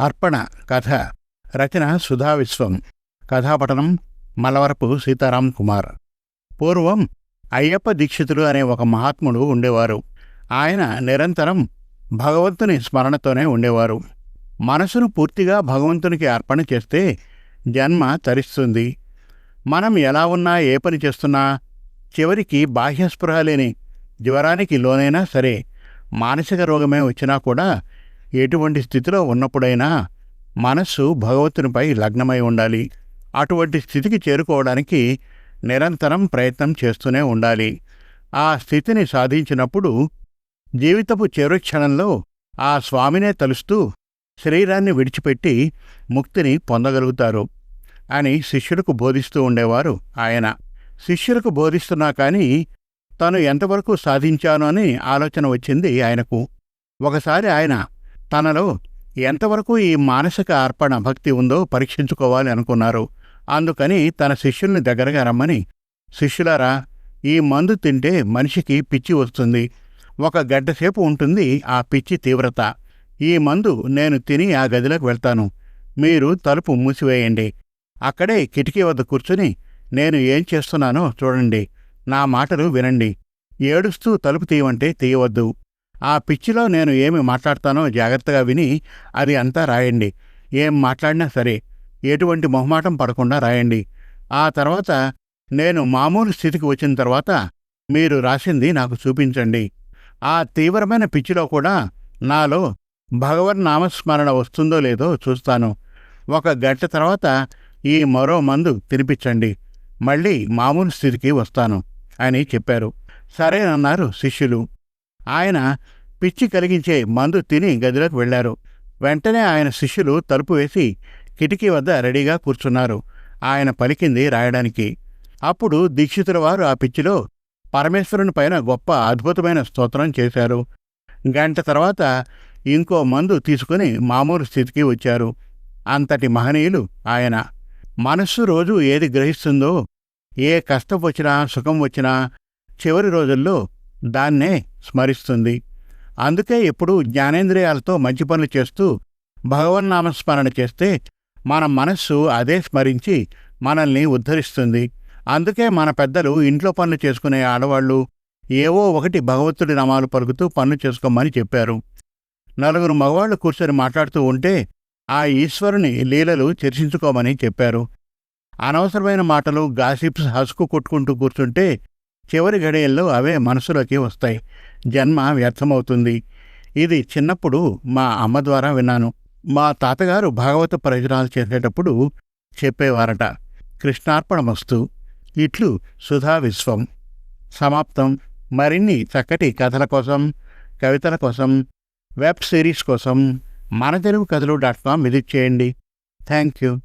అర్పణ కథ రచన సుధా విశ్వం. కథాపఠనం మలవరపు సీతారాం కుమార్. పూర్వం అయ్యప్ప దీక్షితుడు అనే ఒక మహాత్ముడు ఉండేవారు. ఆయన నిరంతరం భగవంతుని స్మరణతోనే ఉండేవారు. మనసును పూర్తిగా భగవంతునికి అర్పణ చేస్తే జన్మ తరిస్తుంది. మనం ఎలా ఉన్నా, ఏ పని చేస్తున్నా, చివరికి బాహ్యస్పృహ లేని జ్వరానికి లోనైనా సరే, మానసిక రోగమే వచ్చినా కూడా, ఎటువంటి స్థితిలో ఉన్నప్పుడైనా మనస్సు భగవంతునిపై లగ్నమై ఉండాలి. అటువంటి స్థితికి చేరుకోవడానికి నిరంతరం ప్రయత్నం చేస్తూనే ఉండాలి. ఆ స్థితిని సాధించినప్పుడు జీవితపు చివరి క్షణంలో ఆ స్వామినే తలుస్తూ శరీరాన్ని విడిచిపెట్టి ముక్తిని పొందగలుగుతారు అని శిష్యులకు బోధిస్తూ ఉండేవారు ఆయన. శిష్యులకు బోధిస్తున్నా కానీ తను ఎంతవరకు సాధించాను అని ఆలోచన వచ్చింది ఆయనకు. ఒకసారి ఆయన తనలో ఎంతవరకు ఈ మానసిక అర్పణ భక్తి ఉందో పరీక్షించుకోవాలి అనుకున్నారు. అందుకని తన శిష్యుల్ని దగ్గరగా రమ్మని, శిష్యులారా, ఈ మందు తింటే మనిషికి పిచ్చి వస్తుంది. ఒక గంటసేపు ఉంటుంది ఆ పిచ్చి తీవ్రత. ఈ మందు నేను తిని ఆ గదిలోకి వెళ్తాను. మీరు తలుపు మూసివేయండి. అక్కడే కిటికీ వద్ద కూర్చుని నేను ఏం చేస్తున్నానో చూడండి. నా మాటలు వినండి. ఏడుస్తూ తలుపు తీయమంటే తీయవద్దు. ఆ పిచ్చిలో నేను ఏమి మాట్లాడతానో జాగ్రత్తగా విని అది అంతా రాయండి. ఏం మాట్లాడినా సరే ఎటువంటి మొహమాటం పడకుండా రాయండి. ఆ తర్వాత నేను మామూలు స్థితికి వచ్చిన తర్వాత మీరు రాసింది నాకు చూపించండి. ఆ తీవ్రమైన పిచ్చిలో కూడా నాలో భగవన్నామస్మరణ వస్తుందో లేదో చూస్తాను. ఒక గంట తర్వాత ఈ మరో మందు తినిపించండి. మళ్ళీ మామూలు స్థితికి వస్తాను అని చెప్పారు. సరేనన్నారు శిష్యులు. ఆయన పిచ్చి కలిగించే మందు తిని గదిలోకి వెళ్లారు. వెంటనే ఆయన శిష్యులు తలుపు వేసి కిటికీ వద్ద రెడీగా కూర్చున్నారు ఆయన పలికింది రాయడానికి. అప్పుడు దీక్షితుల వారు ఆ పిచ్చిలో పరమేశ్వరుని పైన గొప్ప అద్భుతమైన స్తోత్రం చేశారు. గంట తర్వాత ఇంకో మందు తీసుకుని మామూలు స్థితికి వచ్చారు. అంతటి మహనీయులు ఆయన. మనస్సు రోజు ఏది గ్రహిస్తుందో, ఏ కష్టం వచ్చినా, సుఖం వచ్చినా చివరి రోజుల్లో దాన్నే స్మరిస్తుంది. అందుకే ఎప్పుడూ జ్ఞానేంద్రియాలతో మంచి పనులు చేస్తూ భగవన్నామస్మరణ చేస్తే మన మనస్సు అదే స్మరించి మనల్ని ఉద్ధరిస్తుంది. అందుకే మన పెద్దలు ఇంట్లో పనులు చేసుకునే ఆడవాళ్లు ఏవో ఒకటి భగవంతుడి నామాలు పలుకుతూ పనులు చేసుకోమని చెప్పారు. నలుగురు మగవాళ్లు కూర్చొని మాట్లాడుతూ ఉంటే ఆ ఈశ్వరుని లీలలు చర్చించుకోమని చెప్పారు. అనవసరమైన మాటలు, గాసిప్స్ హసుకు కొట్టుకుంటూ కూర్చుంటే చివరి గడియల్లో అవే మనసులోకి వస్తాయి. జన్మ వ్యర్థమవుతుంది. ఇది చిన్నప్పుడు మా అమ్మ ద్వారా విన్నాను. మా తాతగారు భాగవత ప్రవచనాలు చేసేటప్పుడు చెప్పేవారట. కృష్ణార్పణమస్తు. ఇట్లు సుధా విశ్వం. సమాప్తం. మరిన్ని చక్కటి కథల కోసం, కవితల కోసం, వెబ్ సిరీస్ కోసం మనతెలుగుకథలు.com విజిట్ చేయండి. Thank you.